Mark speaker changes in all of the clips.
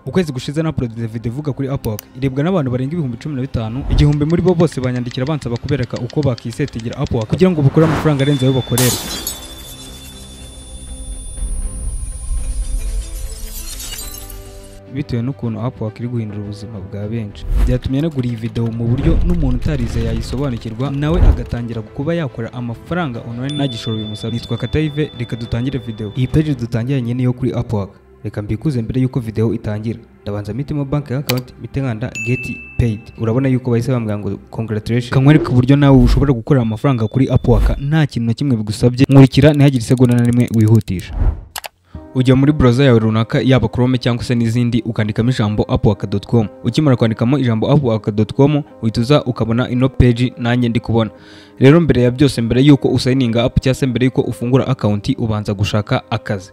Speaker 1: ukwezi gushize na upload video ivuga kuri Upwork irebwa n'abantu barenga 15,000 igihumbi muri bo bose banyandikira bansaba kubereka uko bakisetingira Upwork kugira ngo bukore amafaranga arenze ayo bakorera. Bitewe n'ukuntu Upwork iri guhindura ubuzima bwa benshi, byatumye nagura iyi video mu buryo n'umuntu utarize yayisobanukirwa nawe agatangira kuba yakora amafaranga online nagishoro bimusabye. Nitwa Kataive, reka dutangire video. Iyi page dutangiranye niyo kuri Upwork. Reka mbikuze mbere yuko video itangira. Ndabanza mitimo bank account mitenganda get paid. Urabona yuko bahise bambwira ngo congratulations. Kamwereka uburyo nawe ushobora gukorera amafaranga kuri Upwork nta kintu na kimwe bigusabye. Nkurikira ntihagire isegonda na rimwe wihutisha. Ujya muri browser yawe runaka yaba Chrome cyangwa se n'izindi ukandikamo ijambo upwork.com. Ukimara kwandikamo ijambo upwork.com uhituza ukabona ino page nanjye ndi kubona. Rero mbere ya byose, mbere yuko usigninga up cyangwa se mbere yuko ufungura account ubanza gushaka akazi.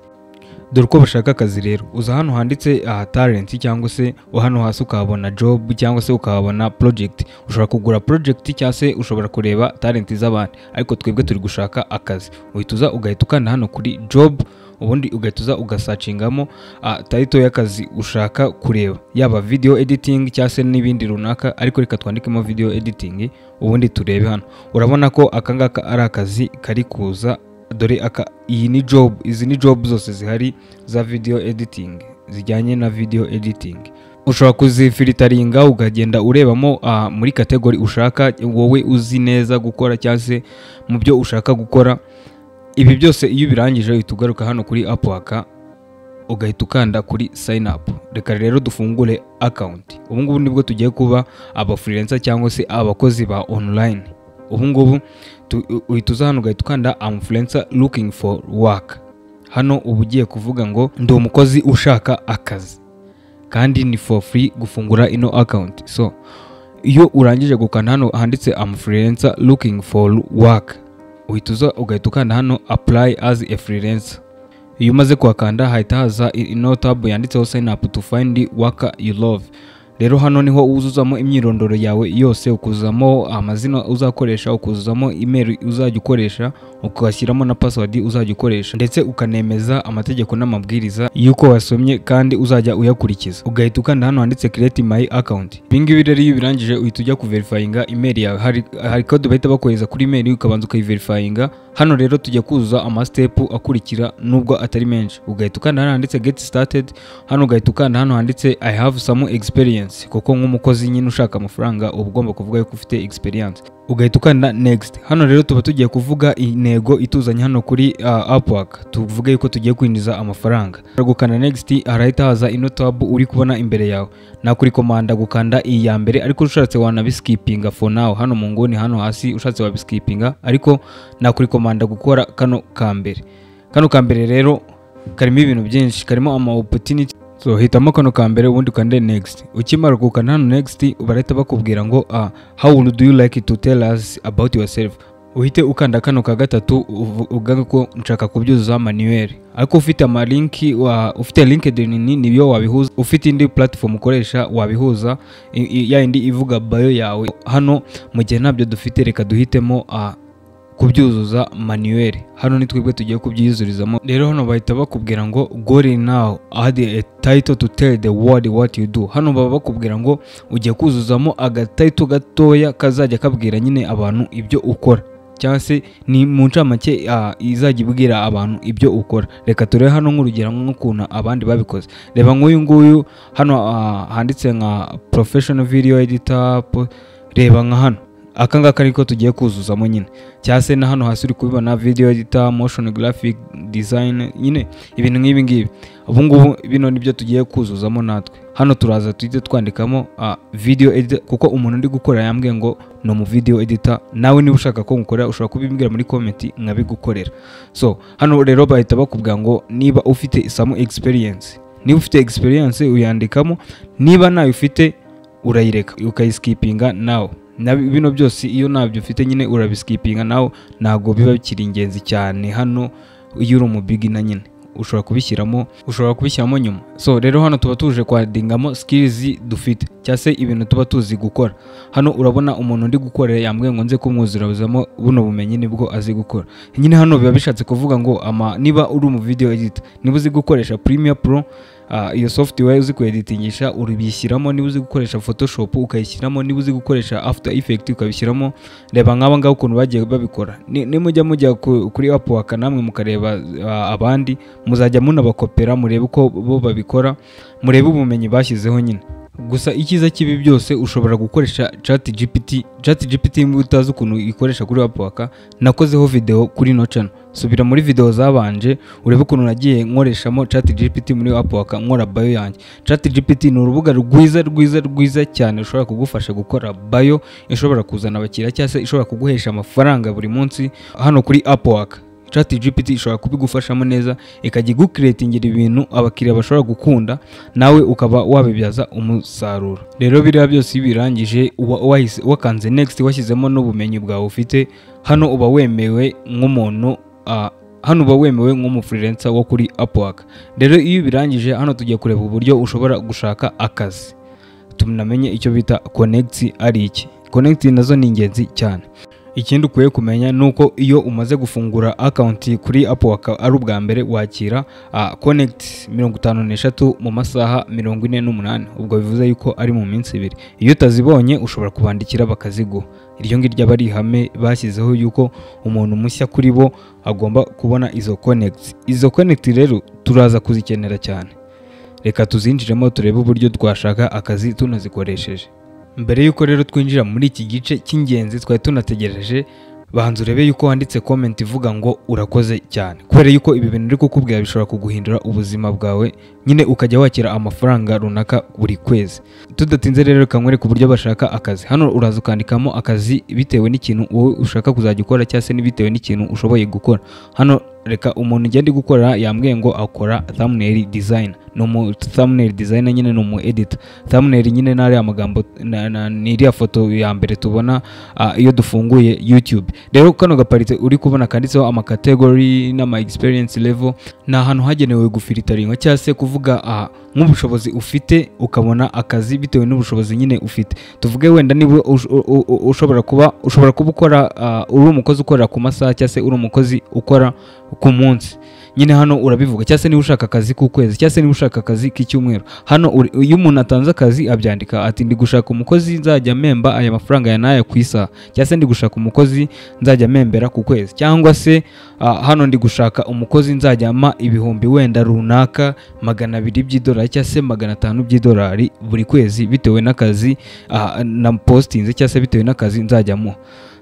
Speaker 1: Dore uko bashaka akazi rero, uza hano handitse talent cyangwa se hano hasi ukabona job cyangwa se ukabona project. Ushobora kugura project cyangwa se ushobora kureba talent z'abandi, ariko twebwe turi gushaka akazi. Uhituza ugahita ukanda hano kuri job, ubundi ugahituza ugasearchingamo title y'akazi ushaka kureba, yaba video editing cyangwa se n'ibindi runaka, ariko reka twandikemo video editing ubundi turebe hano. Urabona ko akangaka ari akazi kari kuza, dore iyi ni job, izi ni job zose zihari za video editing zijyanye na video editing. Ushobora kuzifilteringa ukagenda urebamo muri category ushaka wowe uzi neza gukora cyangwa se mu byo ushaka gukora. Ibi byose iyo birangije uhita ugaruka hano kuri Upwork ugahita ukanda kuri sign up. Reka rero dufungure account. Ubu ngubu nibwo tugiye kuba aba freelancer cyangwa se abakozi ba online. Ubu ngubu uhita hano ugahita ukanda am freelancer looking for work. Hano ubu ugiye kuvuga ngo ndi umukozi ushaka akazi, kandi ni for free gufungura ino account. So iyo urangije gukanda hano handitse am freelancer looking for work, uhita ugahita ukanda hano apply as a freelancer. Iyo umaze kuhakanda hahita haza ino tab yanditseho sign up to find work you love. Rero hano niho uzuzamo imyirondoro yawe yose, ukuzamo amazina uzakoresha, ukuzamo email uzajya ukoresha, ukashyiramo na password uzajya ukoresha, ndetse ukanemeza amategeko n'amabwiriza yuko wasomye kandi uzajya uyakurikiza. Ugahita ukanda hano handitse create my account. Bingibi rero iyo birangije uhita ujya kuverifyinga email yawe. Hari code bahita bakohereza kuri email ukabanza ukayiverifyinga. Hano rero tujya kuzuza ama step akurikira nubwo atari menshi. Ugahita ukanda hano handitse get started. Hano ugahita ukanda hano handitse I have some experience, kuko nk'umukozi nyine ushaka amafaranga uba ugomba kuvuga yuko ufite experience. Ugahita ukanda next. Hano rero tuba tugiye kuvuga intego ituzanye hano kuri Upwork, tuvuge yuko tugiye kwinjiza amafaranga. Gukanda next harahita haza ino tab uri kubona imbere yawe. Nakuri komanda gukanda iyi ya mbere, ariko ushatse wanabiskipinga for now. Hano mu nguni hano hasi ushatse wabiskipinga, ariko nakuri komanda gukora kano kambere. Kano kambere rero karimo ibintu byinshi, karimo ama opportunity. So hitamo kano kambere ubundi ukande next. Ukimara gukanda hano next barahita bakubwira ngo how would you like to tell us about yourself. Uhite ukanda kano ka gatatu uvuga ko nshaka kubyuzuza manuel. Ariko ufite ama link ufite LinkedIn nibyo wabihuza, ufite indi platform ukoresha wabihuza ya indi ivuga bio yawe. Hano mu gihe ntabyo dufite, reka duhitemo kubyuzuza manuel. Hano ni twebwe tugiye kubyuzurizamo. Rero hano bahita bakubwira ngo go now add a title to tell the world what you do. Hano baba bakubwira ngo ugiye kuzuzamo agatitle gatoya kazajya kabwira nyine abantu ibyo ukora, cyangwa se ni mu ncamake izajya ibwira abantu ibyo ukora. Reka turebe hano nk'urugero nk'ukuntu abandi babikoze. Reba nk'uyu nguyu hano handitse nka professional video editor. Reba nka hano akangaka ariko tugiye kuzuzamo nyine, cyangwa se na hano hasi uri kubibona video editor, motion graphic design, nyine ibintu nk'ibi ngibi. Ubu ngubu bino nibyo tugiye kuzuzamo natwe. Hano turaza tuhite twandikamo video editor, kuko umuntu ndi gukora yambwiye ngo no mu video editor. Nawe niba ushaka ko ngukorera ushobora kubimbwira muri comment nkabigukorera. So hano rero bahita bakubwira ngo niba ufite some experience. Niba ufite experience uyandikamo, niba nayo ufite urayireka ukayiskipinga nawe. Bino byose iyo nabyo ufite nyine urabiskipinga nawe, ntago biba bikiri ingenzi cyane. Hano iyo uri mu beginner nyine ushobora kubishyiramo nyuma. So rero hano tuba tuje kwadingamo skills dufite, cyangwa se ibintu tuba tuzi gukora. Hano urabona umuntu ndi gukorera yambwiye ngo nze kumwuzurabuzamo buno bumenyi nibwo azi gukora. Nyine hano biba bishatse kuvuga ngo niba uri mu video editor, niba uzi gukoresha Premiere Pro, iyo software uzi kueditingisha uribishyiramo, niba uzi gukoresha Photoshop ukayishyiramo, niba uzi gukoresha After Effects ukabishyiramo. Reba nk'aba ngabo ukuntu bagiye babikora. Nimujya kuri Upwork namwe mukareba abandi, muzajya munabakopera murebe uko bo babikora, murebe ubumenyi bashyizeho nyine. Gusa icyiza kibi byose ushobora gukoresha ChatGPT utazi ukuntu ikoresha kuri Upwork. Nakozeho video kuri no channel, subira muri video zabanje urebe ukuntu nagiye nkoreshamo ChatGPT muri Upwork nkora bio yanjye. ChatGPT ni urubuga rwiza cyane ushobora kugufasha gukora bio ishobora kuzana abakiriya cyangwa se ishobora kuguhesha amafaranga buri munsi hano kuri Upwork. ChatGPT ishobora kubigufashamo neza, ikajya igucreatingira ibintu abakiriya bashobora gukunda, nawe ukaba wabibyaza umusaruro. Rero biriya byose birangije wakanze next, washyizemo n'ubumenyi bwawe ufite, hano uba wemewe nk'umuntu, hano uba wemewe nk'umufreelancer wo kuri Upwork. Rero iyo birangije hano tujya kureba uburyo ushobora gushaka akazi. Tunamenye icyo bita connect ari iki. Connect nazo ni ingenzi cyane. Ikindi ukwiye kumenya nuko iyo umaze gufungura account kuri Upwork ari ubwa mbere wakira connect 53 mu masaha 48, ubwo bivuze yuko ari mu minsi 2. Iyo utazibonye ushobora kubandikira bakaziguha. Iryo ngiryo bari ihame bashyizeho yuko umuntu mushya kuri bo agomba kubona izo connect. Izo connect rero turaza kuzikenera cyane. Reka tuzinjiremo turebe uburyo twashaka akazi tunazikoresheje. Mbere yuko rero twinjira muri iki gice cy'ingenzi twari tunategereje, banza urebe yuko wanditse comment ivuga ngo urakoze cyane, kubera yuko ibi bintu uri kukubwira bishobora kuguhindura ubuzima bwawe, nyine ukajya wakira amafaranga runaka buri kwezi. Tudatinze rero kankwereka uburyo bashaka akazi. Hano uraza ukandikamo akazi bitewe n'ikintu wowe ushaka kuzajya ukora cyangwa se n'ibitewe n'ikintu ushoboye gukora. Hano reka umuntu ugenda gukora yambwiye ngo akora thumbnail design. No thumbnail designer nyine no mu editor. Thumbnail nyine nari amagambo ni iriya foto ya mbere tubona iyo dufunguye YouTube. Rero kano gaparitse uri kubona kanditseho ama category n'ama experience level, na ahantu hagenewe gufilteringa cyangwa se kuvuga nk'ubushobozi ufite ukabona akazi bitewe n'ubushobozi nyine ufite. Tuvuge wenda niba ushobora kuba ukora uri umukozi ukora ku masaha cyangwa se uri umukozi ukora ku munsi, nyine hano urabivuga. Cyangwa se niba ushaka akazi ku kwezi, cyangwa se niba ushaka akazi k'icyumweru, hano iyo umuntu atanze akazi abyandika ati ndi gushaka umukozi nzajya memba aya mafaranga ya naya ku isaha, cyangwa se ndi gushaka umukozi nzajya membera ku kwezi, cyangwa se hano ndi gushaka umukozi nzajya ma ibihumbi wenda runaka $200 cyangwa se $500 buri kwezi bitewe n'akazi na postinze, cyangwa se bitewe n'akazi nzajyamo.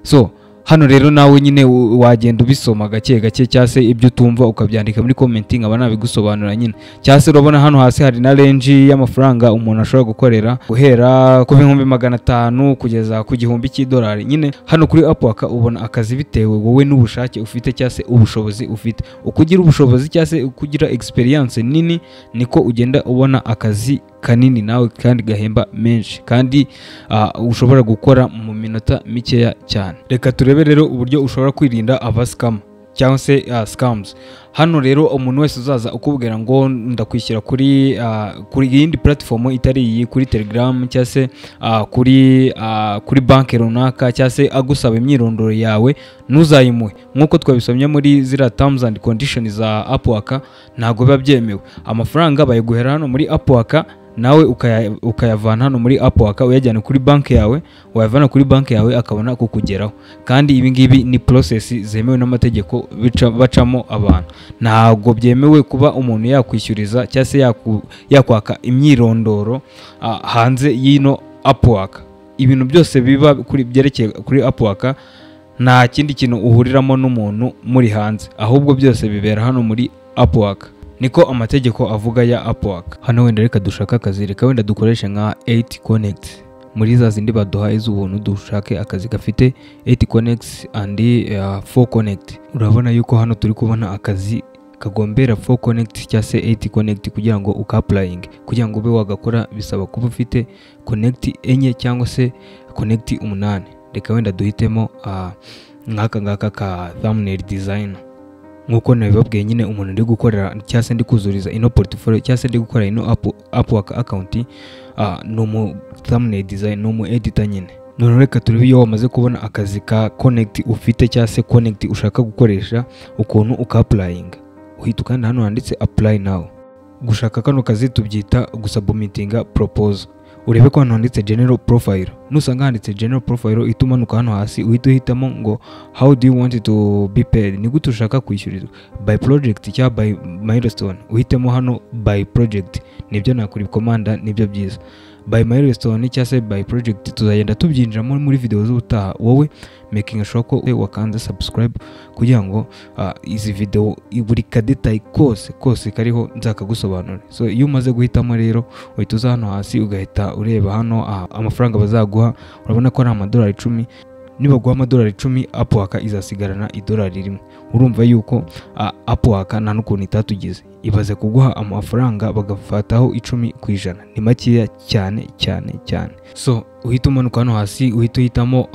Speaker 1: So hano rero nawe nyine wagenda ubisoma gake gake, cyangwa se ibyo utumva ukabyandika muri commenting aba nabigusobanura nyine. Cyangwa se urabona hano hasi hari na range y'amafaranga umuntu ashobora gukorera guhera ku $500 kugeza ku $1,000 nyine. Hano kuri Upwork ubona akazi bitewe wowe n'ubushake ufite cyangwa se ubushobozi ufite. Ukugira ubushobozi cyangwa se ukugira experience nini niko ugenda ubona akazi kanini nawe kandi gahemba menshi, kandi ushobora gukora mu minota mikeya cyane. Reka turebe rero uburyo ushobora kwirinda abascam cyangwa se scams. Hano rero umuntu wese uzaza ukubwira ngo ndakwishyira kuri yindi platform itari iyi, kuri Telegram cyangwa se kuri banki runaka, cyangwa se agusaba imyirondoro yawe, ntuzayimuhe. Nkuko twabisomye muri zira terms and conditions za Upwork, ntago biba byemewe. Amafaranga bayiguhera hano muri Upwork, nawe ukayavana hano muri Upwork uyajyana kuri banki yawe, wayavana kuri banki yawe akabona kukugeraho. Kandi ibi ngibi ni process zemewe n'amategeko bacamo abantu. Ntago byemewe kuba umuntu yakwishyuriza cyangwa se yakwaka imyirondoro hanze y'ino Upwork. Ibintu byose biba kuri byerekeye kuri Upwork nta kindi kintu uhuriramo n'umuntu muri hanze, ahubwo byose bibera hano muri Upwork. Niko amategeko avuga ya Upwork. Hano wenda reka dushaka akazi, reka wenda dukoreshe nka 8 connect muri za zindi baduhaye z'ubuntu, dushake akazi gafite 8 connects and 4 connect. Urabona yuko hano turi kubona akazi kagombera 4 connect cyangwa se 8 connect kugira ngo ukapplying. Kugira ngo ube wagakora bisaba kuba ufite connect 4 cyangwa se connect 8. Reka wenda duhitemo ngaka ka thumbnail designer. Nkuko nabibabwiye nyine umuntu ndi gukorera cyangwa se ndi kuzuriza ino portfolio cyangwa se ndi gukora ino Upwork account no mu thumbnail design no mu editor nyine. None reka turebe iyo wamaze kubona akazi ka connect ufite cyangwa se connect ushaka gukoresha ukuntu ukapplying. Uhita kandi hano handitse apply now. gushaka kano kazi tubyita gusabumitinga proposal. Urebe ko hano handitse general profile, nusanga handitse general profile uhita umanuka hano hasi uhita uhitamo ngo how do you want to be paid, ni gute ushaka kwishyurizwa, by project cyangwa by milestone. Uhitemo hano by project, nibyo nakuri komanda, nibyo byiza. By milestone cyangwa se by project tuzagenda tubyinjiramo muri video z'ubutaha. Wowe making sure ko wakanze subscribe kugira ngo izi video buri kadetail kose kariho nzakagusobanura. So iyo umaze guhitamo rero uhita uza hano hasi ugahita ureba hano amafaranga bazaguha. Urabona ko ari amadolari 10. Niba guha amadolari 10, Upwork izasigarana idolari 1. Urumva yuko Upwork nta n'ukuntu itatugize, ibaze kuguha amafaranga bagafataho 10%, ni makeya cyane. So uhita umanuka hano hasi uhita uhitamo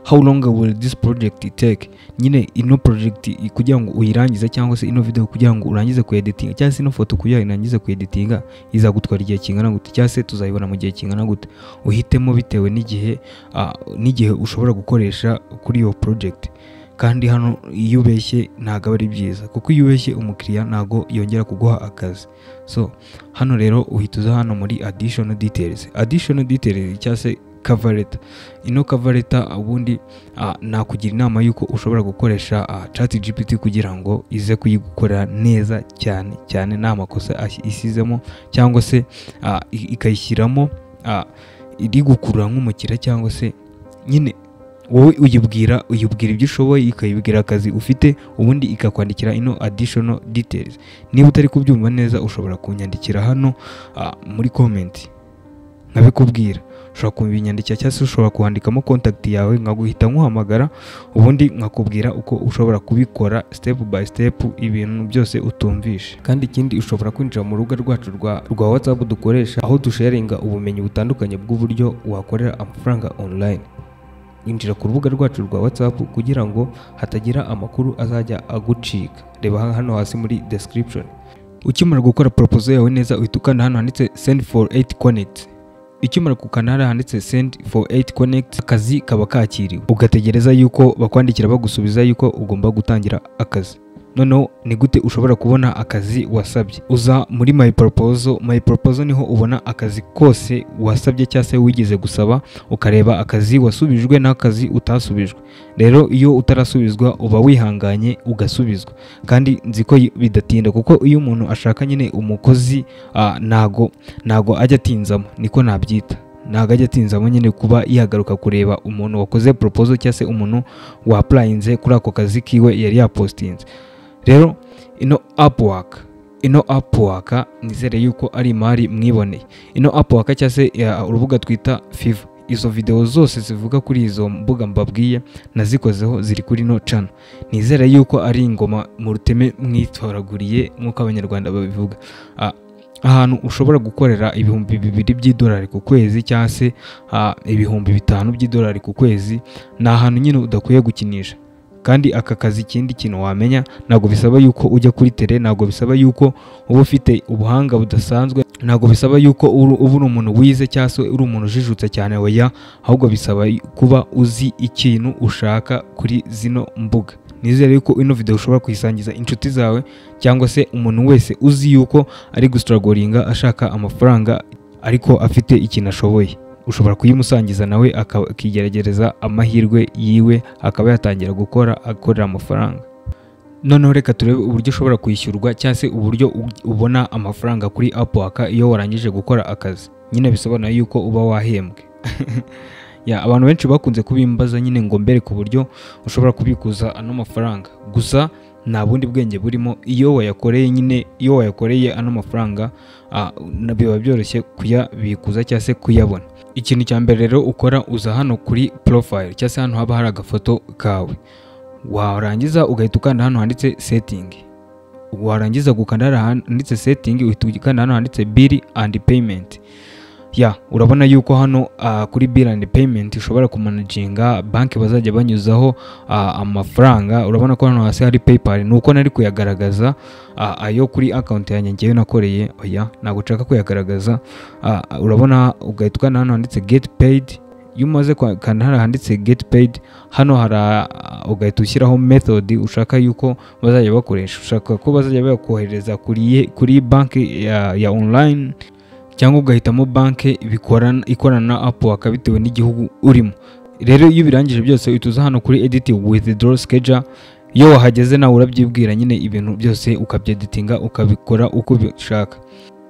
Speaker 1: how long will this project take. Nyine ino project kugira ngo uyirangize cyangwa se ino video kugira ngo urangize kueditinga cyangwa se ino foto kugira ngo irangize kueditinga izagutwara igihe kingana gute cyangwa se tuzayibona mu gihe kingana gute. Uhitemo bitewe n'igihe ushobora gukoresha kuri iyo project. Kandi hano iyo ubeshye ntago ari byiza, kuko iyo ubeshye umukiriya ntago yongera kuguha akazi. So hano rero uhita uza hano muri additional details cyangwa se cover letter. Ino cover letter ubundi nakugira inama yuko ushobora gukoresha ChatGPT kugira ngo ize kuyigukorera neza cyane nta makosa isizemo, cyangwa se ikayishyiramo iri gukurura nk'umukiriya, cyangwa se nyine wowe uyibwira ibyo ushoboye, ikayibwira akazi ufite, ubundi ikakwandikira ino additional details. Niba utari kubyumva neza ushobora kunyandikira hano muri comment nkabikubwira. Ushobora kubinyandikira cyangwa se ushobora kuhandikamo contact yawe nkaguhita nkuhamagara, ubundi nkakubwira uko ushobora kubikora step by step, ibintu byose utumvishe. Kandi ikindi ushobora kwinjira mu rubuga rwacu rwa WhatsApp dukoresha, aho dusharinga ubumenyi butandukanye bw'uburyo wakorera amafaranga online. Injira ku rubuga rwacu rwa WhatsApp kugira ngo hatagira amakuru azajya agucika. Reba hano hasi muri description. Ukimara gukora proposal yawe neza uhita ukanda hano handitse send for 8 connect. Ikimara kukanda hano handitse send for 8 connect, akazi kaba kakiriwe. Ugategereza yuko bakwandikira bagusubiza yuko ugomba gutangira akazi. Noneho ni gute ushobora kubona akazi wasabye? Uza muri my proposal niho ubona akazi kose wasabye cyangwa se wigeze gusaba, ukareba akazi wasubijwe n'akazi utasubijwe. Rero iyo utarasubizwa uba wihanganye ugasubizwa, kandi nzi ko bidatinda, kuko iyo umuntu ashaka nyine umukozi nago ajya atinzamo, niko nabyita. Ntago ajya atinzamo nyine kuba yagaruka kureba umuntu wakoze proposal cyangwa se umuntu wa applyinze kuri ako kazi kiwe yari yapostinze. Rero ino Upwork nizere yuko ari imari mwiboneye. Ino Upwork cyangwa se urubuga twita Fiverr, izo video zose zivuga kuri izo mbuga mbabwiye nazikozeho ziri kuri no channel. Nizere yuko ari ingoma mu ruteme mwitoraguriye nk'uko abanyarwanda babivuga. Ahantu ushobora gukorera $2,000 ku kwezi cyangwa se $5,000 ku kwezi, ni ahantu nyine udakwiye gukinisha. Kandi aka kazi ikindi kintu wamenya, ntago bisaba yuko ujya kuri tele, ntago bisaba yuko uba ufite ubuhanga budasanzwe, ntago bisaba yuko uba umuntu wize cyangwa se uri umuntu ujijutse cyane, oya, ahubwo bisaba kuba uzi ikintu ushaka kuri zino mbuga. Nizere yuko ino video ushobora kuyisangiza inshuti zawe, cyangwa se umuntu wese uzi yuko ari gustrugglinga ashaka amafaranga ariko afite ikintu ashoboye. Ushobora kuyimusangiza nawe akigerageza amahirwe yiwe, akaba yatangira akorera amafaranga. Noneho reka turebe uburyo ushobora kwishyurwa cyangwa se uburyo ubona amafaranga kuri Upwork iyo warangije gukora akazi. Nyine bisobanura yuko uba wahembwe. Abantu benshi bakunze kubimbaza nyine ngo mbere ku buryo ushobora kubikuza ano mafaranga. Gusa nta bundi bwenge burimo. Iyo wayakoreye ano mafaranga biba byoroshye kuyabikuza cyangwa se kuyabona. Ikintu cya mbere rero ukora, uza hano kuri profile cyangwa se hano haba hari agafoto kawe. Warangiza ugahita ukanda hano handitse setting. Warangiza gukanda hano handitse setting uhita ukanda hano handitse bill and payment. Urabona yuko hano kuri bill and payment ushobora kumanaginga banki bazajya banyuzaho amafaranga. Urabona ko hano hasi hari PayPal, nuko nari kuyagaragaza ayo kuri account yanjye ngewe nakoreye. Ntago nshaka kuyagaragaza. Urabona ugahita ukanda hano handitse get paid. iyo umaze kwandika hano handitse get paid, hano ugahita ushyiraho method ushaka yuko bazajya bakoresha. Ushaka ko bazajya bakohereza kuri banki ya online, cyangwa ugahitamo banki ikorana na Upwork bitewe n'igihugu urimo. Rero iyo birangije byose uhita hano kuri edit withdraw schedule. Iyo wahageze nawe urabyibwira nyine ibintu byose ukabyeditinga ukabikora uko ubishaka.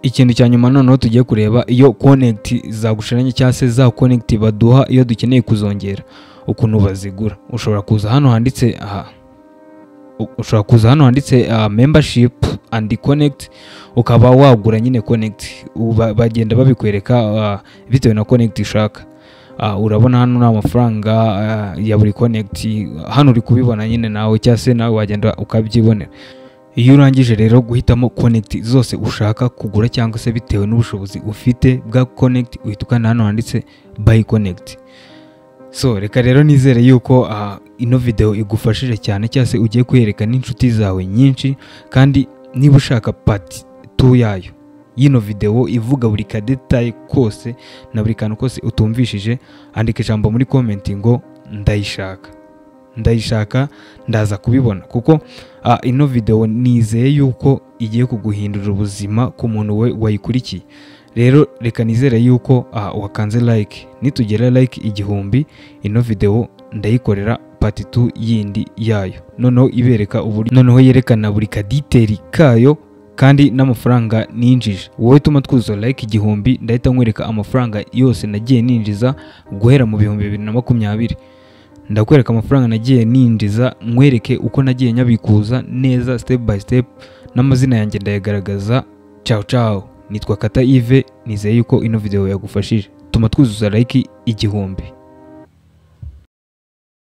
Speaker 1: Ikintu cya nyuma noneho tugiye kureba iyo connect zagushiranye cyangwa se za connect baduha iyo dukeneye kuzongera ukuntu bazigura. Ushobora kuza hano handitse membership and connect, ukaba wagura nyine connect. Bagenda babikwereka bitewe na connect ushaka. Urabona hano n'amafaranga ya buri connect, hano uri kubibona nyine nawe cyangwa se nawe wagenda ukabyibonera. Iyo urangije rero guhitamo connect zose ushaka kugura cyangwa se bitewe n'ubushobozi ufite bwa connect, uhita ukanda hano handitse buy connect. So reka rero nizere yuko ino video igufashije cyane cyangwa se ugiye kuyereka n'inshuti zawe nyinshi, kandi niba ushaka part 2 yayo y'ino video ivuga buri ka detail kose na buri kantu kose utumvishije, andika ijambo muri comment ngo ndayishaka ndaza kubibona, kuko ino video nizeye yuko igiye kuguhindura ubuzima ku muntu we wayikurikiye. Rero reka nizere yuko wakanze like. Nitugera like 1000 ino video ndayikorera part 2 yindi yayo, noneho ibereka uburyo, noneho yerekana buri ka detail kayo kandi n'amafaranga ninjije. Wowe tuma twuzo like 1000 ndahita nkwereka amafaranga yose nagiye ninjiza guhera mu 2020. Ndakwereka amafaranga nagiye ninjiza, nkwereke uko nagiye nyabikuza neza step by step, n'amazina yanjye ndayagaragaza. Ciao. Nitwa Kata Yves, nizeye yuko ino video yagufashije. Tuma twuzuza like 1000.